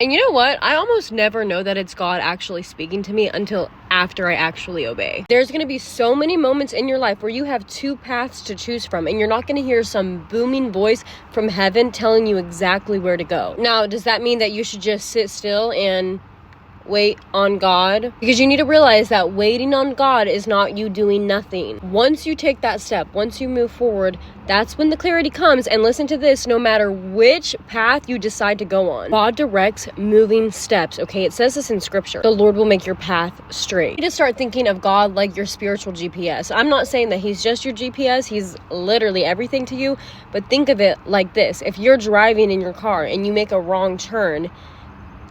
And you know what? I almost never know that it's God actually speaking to me until after I actually obey. There's going to be so many moments in your life where you have two paths to choose from, and you're not going to hear some booming voice from heaven telling you exactly where to go. Now, does that mean that you should just sit still and wait on God? Because you need to realize that waiting on God is not you doing nothing. Once you take that step, once you move forward, that's when the clarity comes. And listen to this, no matter which path you decide to go on, God directs moving steps, okay? It says this in scripture. The Lord will make your path straight. You need to start thinking of God like your spiritual GPS. I'm not saying that he's just your GPS. He's literally everything to you. But think of it like this. If you're driving in your car and you make a wrong turn,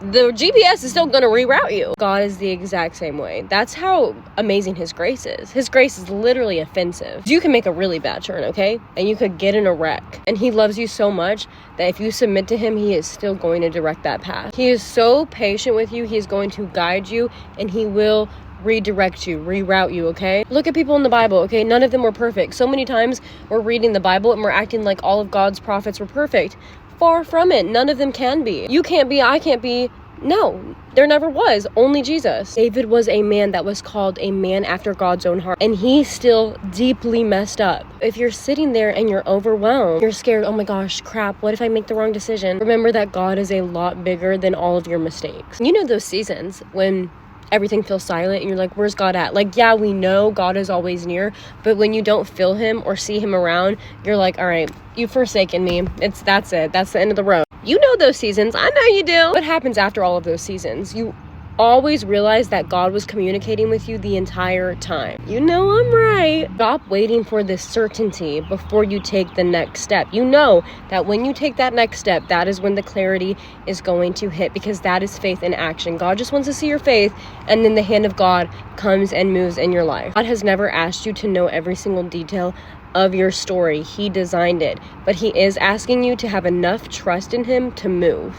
the GPS is still going to reroute you. God is the exact same way. That's how amazing his grace is. His grace is literally offensive. You can make a really bad turn, okay? And you could get in a wreck. And he loves you so much that if you submit to him, he is still going to direct that path. He is so patient with you. He is going to guide you, and he will redirect you, reroute you, okay? Look at people in the Bible, okay? None of them were perfect. So many times we're reading the Bible and we're acting like all of God's prophets were perfect. Far from it. None of them can be. You can't be, I can't be. No, there never was. Only Jesus. David was a man that was called a man after God's own heart, and he still deeply messed up. If you're sitting there and you're overwhelmed, you're scared, oh my gosh, crap, what if I make the wrong decision? Remember that God is a lot bigger than all of your mistakes. You know those seasons when everything feels silent and you're like, where's God at? Like, yeah, we know God is always near, but when you don't feel him or see him around, you're like, all right, you've forsaken me. That's it. That's the end of the road. You know those seasons. I know you do. What happens after all of those seasons? You always realize that God was communicating with you the entire time. You know I'm right. Stop waiting for this certainty before you take the next step. You know that when you take that next step, that is when the clarity is going to hit, because that is faith in action. God just wants to see your faith, and then the hand of God comes and moves in your life. God has never asked you to know every single detail of your story. He designed it, but he is asking you to have enough trust in him to move.